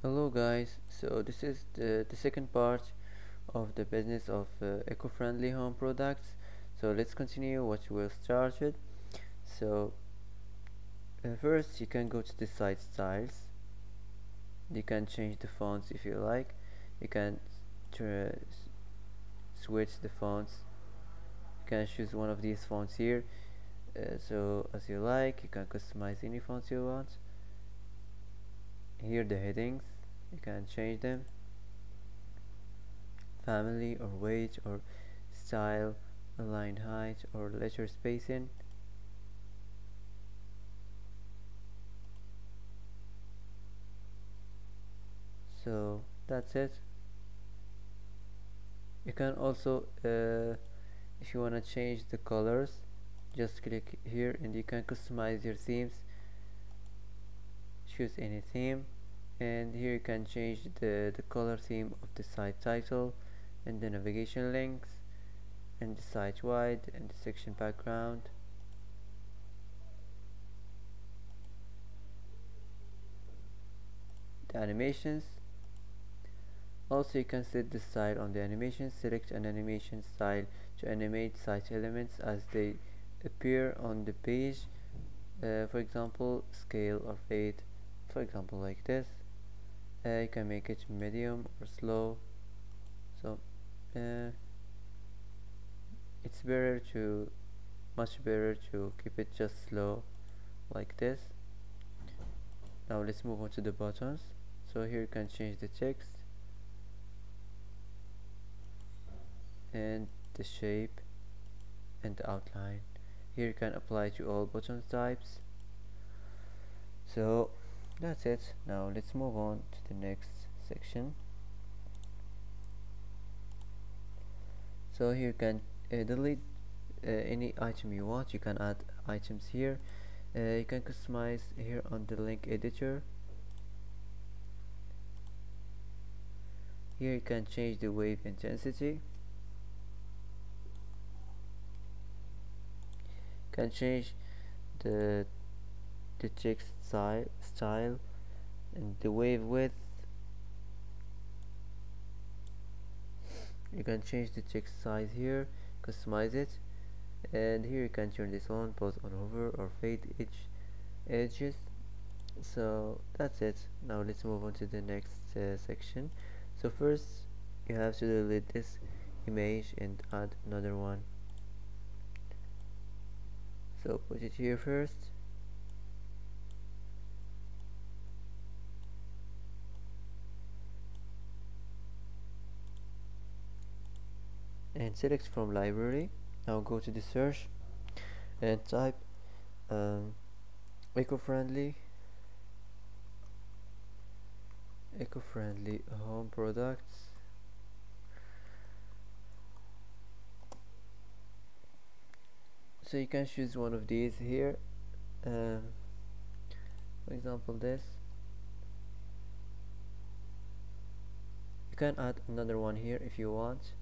Hello guys, so this is the second part of the business of eco-friendly home products. So let's continue what we started. So first you can go to the site styles. You can change the fonts if you like. You can switch the fonts. You can choose one of these fonts here. So as you like, you can customize any fonts you want. Here the headings, you can change them. Family or weight or style, line height or letter spacing. So that's it. You can also if you want to change the colors, just click here and you can customize your themes. Choose any theme, and here you can change the color theme of the site title and the navigation links and the site wide and the section background. The animations, also you can set the style on the animation. Select an animation style to animate site elements as they appear on the page, for example scale or fade, for example like this. You can make it medium or slow, so it's much better to keep it just slow like this. Now let's move on to the buttons. So here you can change the text and the shape and the outline. Here you can apply to all button types. So that's it. Now let's move on to the next section. So here you can delete any item you want. You can add items here. You can customize here on the link editor. Here you can change the wave intensity. You can change the text style and the wave width. You can change the text size here, customize it, and here you can turn this on, pause on hover or fade edges. So that's it. Now let's move on to the next section. So first you have to delete this image and add another one. So put it here first. And select from library. Now go to the search and type eco-friendly home products. So you can choose one of these here, for example this. You can add another one here if you want.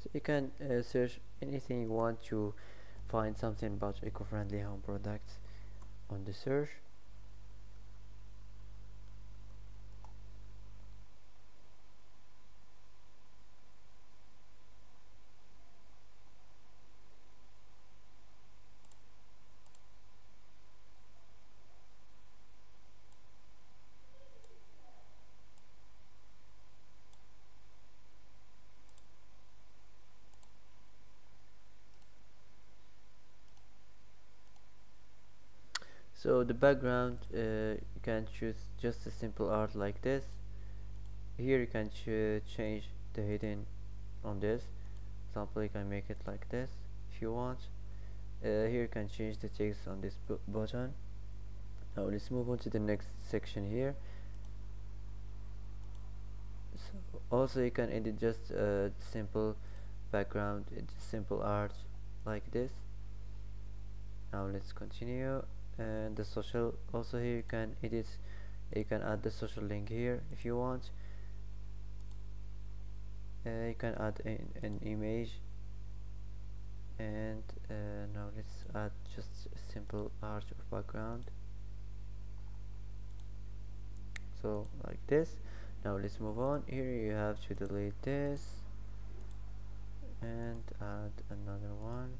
So you can search anything you want to find something about eco-friendly home products on the search. So the background, you can choose just a simple art like this. Here you can change the heading on this. For example, you can make it like this if you want. Here you can change the text on this button. Now let's move on to the next section here. So also you can edit just a simple background, simple art like this. Now let's continue. and the social also. Here you can edit, you can add the social link here if you want. You can add an image, and now let's add just a simple art or background, so like this. Now let's move on. Here you have to delete this and add another one.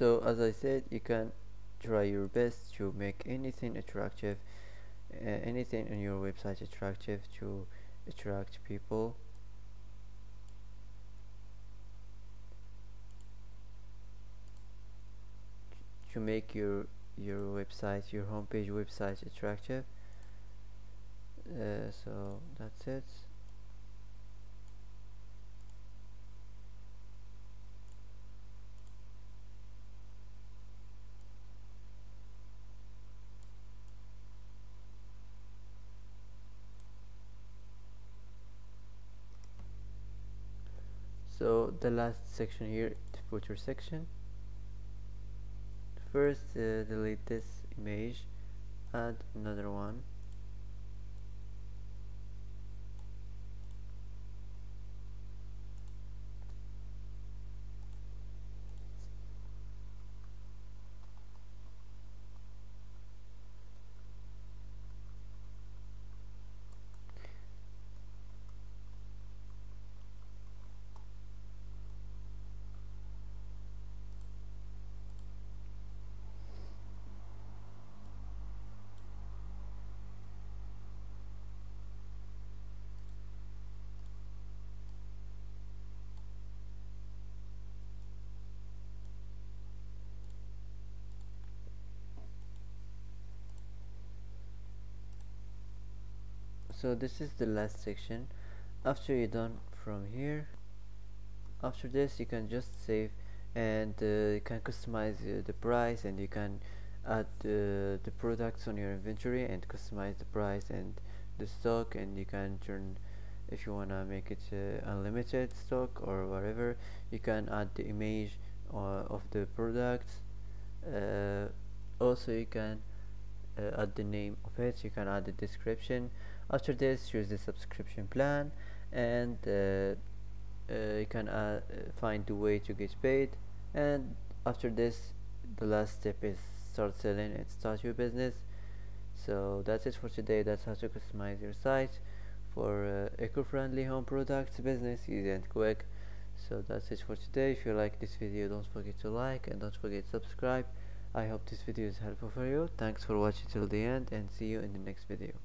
So as I said, you can try your best to make anything attractive, anything on your website attractive to attract people. To make your website, your homepage website attractive. So that's it. So the last section here, the footer section. First, delete this image, add another one. So this is the last section. After you're done from here, after this you can just save, and you can customize the price, and you can add the products on your inventory and customize the price and the stock, and you can turn, if you wanna make it unlimited stock or whatever. You can add the image of the products. Also you can add the name of it, you can add the description. After this, choose the subscription plan, and you can find the way to get paid. And after this, the last step is start selling and start your business. So that's it for today. That's how to customize your site for eco-friendly home products business, easy and quick. So that's it for today. If you like this video, don't forget to like and don't forget to subscribe. I hope this video is helpful for you. Thanks for watching till the end, and see you in the next video.